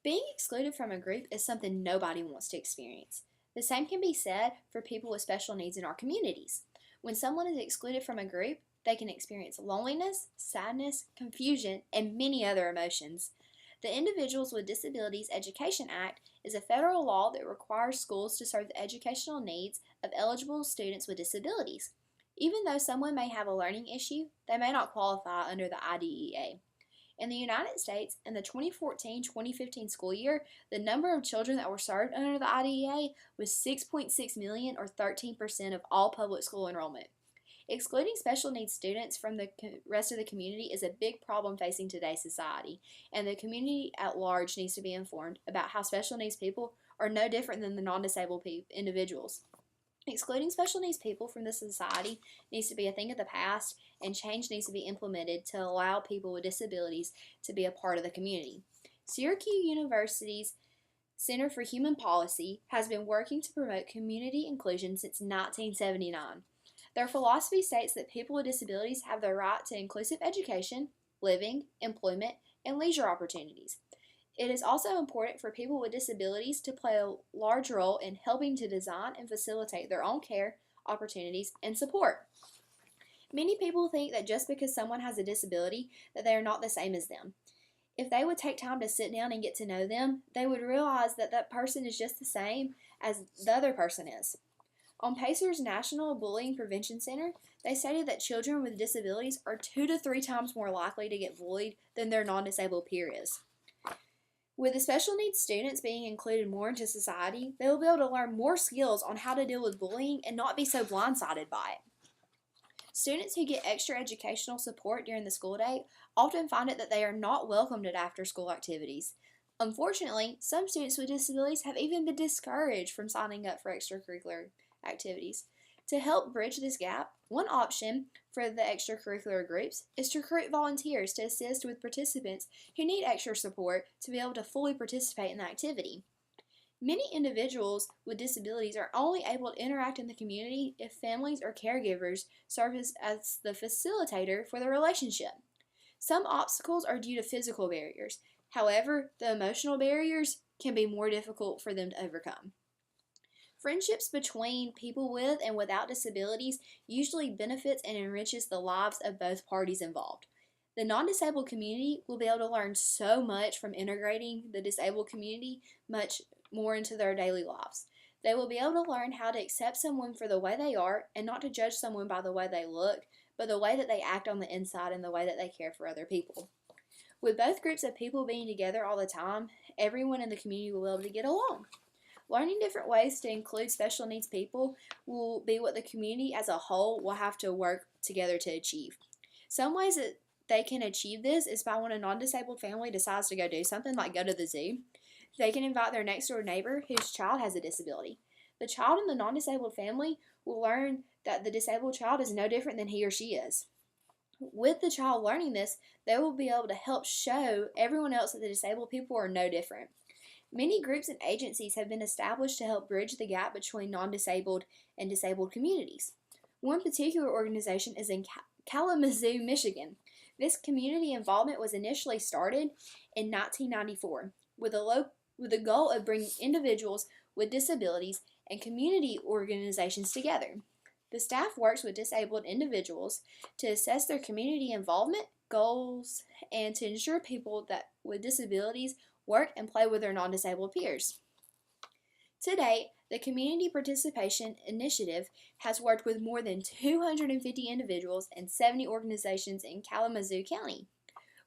Being excluded from a group is something nobody wants to experience. The same can be said for people with special needs in our communities. When someone is excluded from a group, they can experience loneliness, sadness, confusion, and many other emotions. The Individuals with Disabilities Education Act is a federal law that requires schools to serve the educational needs of eligible students with disabilities. Even though someone may have a learning issue, they may not qualify under the IDEA. In the United States, in the 2014-2015 school year, the number of children that were served under the IDEA was 6.6 million, or 13% of all public school enrollment. Excluding special needs students from the rest of the community is a big problem facing today's society, and the community at large needs to be informed about how special needs people are no different than the non-disabled individuals. Excluding special needs people from the society needs to be a thing of the past, and change needs to be implemented to allow people with disabilities to be a part of the community. Syracuse University's Center for Human Policy has been working to promote community inclusion since 1979. Their philosophy states that people with disabilities have the right to inclusive education, living, employment, and leisure opportunities. It is also important for people with disabilities to play a large role in helping to design and facilitate their own care, opportunities, and support. Many people think that just because someone has a disability that they are not the same as them. If they would take time to sit down and get to know them, they would realize that that person is just the same as the other person is. On Pacer's National Bullying Prevention Center, they stated that children with disabilities are 2 to 3 times more likely to get bullied than their non-disabled peer is. With the special needs students being included more into society, they will be able to learn more skills on how to deal with bullying and not be so blindsided by it. Students who get extra educational support during the school day often find it that they are not welcomed at after-school activities. Unfortunately, some students with disabilities have even been discouraged from signing up for extracurricular activities. To help bridge this gap, one option for the extracurricular groups is to recruit volunteers to assist with participants who need extra support to be able to fully participate in the activity. Many individuals with disabilities are only able to interact in the community if families or caregivers serve as the facilitator for the relationship. Some obstacles are due to physical barriers. However, the emotional barriers can be more difficult for them to overcome. Friendships between people with and without disabilities usually benefits and enriches the lives of both parties involved. The non-disabled community will be able to learn so much from integrating the disabled community much more into their daily lives. They will be able to learn how to accept someone for the way they are and not to judge someone by the way they look, but the way that they act on the inside and the way that they care for other people. With both groups of people being together all the time, everyone in the community will be able to get along. Learning different ways to include special needs people will be what the community as a whole will have to work together to achieve. Some ways that they can achieve this is by when a non-disabled family decides to go do something like go to the zoo. They can invite their next door neighbor whose child has a disability. The child in the non-disabled family will learn that the disabled child is no different than he or she is. With the child learning this, they will be able to help show everyone else that the disabled people are no different. Many groups and agencies have been established to help bridge the gap between non-disabled and disabled communities. One particular organization is in Kalamazoo, Michigan. This community involvement was initially started in 1994 with the goal of bringing individuals with disabilities and community organizations together. The staff works with disabled individuals to assess their community involvement, goals, and to ensure people with disabilities work and play with their non-disabled peers. To date, the Community Participation Initiative has worked with more than 250 individuals and 70 organizations in Kalamazoo County.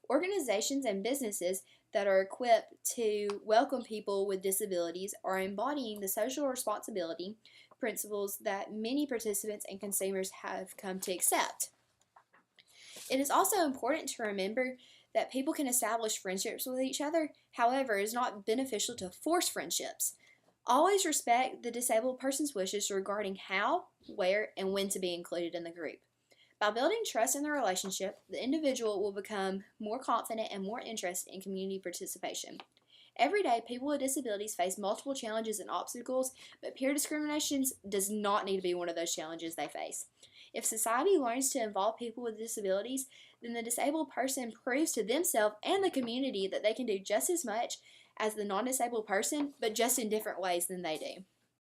Organizations and businesses that are equipped to welcome people with disabilities are embodying the social responsibility principles that many participants and consumers have come to accept. It is also important to remember that people can establish friendships with each other. However, it is not beneficial to force friendships. Always respect the disabled person's wishes regarding how, where, and when to be included in the group. By building trust in the relationship, the individual will become more confident and more interested in community participation. Every day, people with disabilities face multiple challenges and obstacles, but peer discrimination does not need to be one of those challenges they face. If society learns to involve people with disabilities, then the disabled person proves to themselves and the community that they can do just as much as the non disabled person, but just in different ways than they do.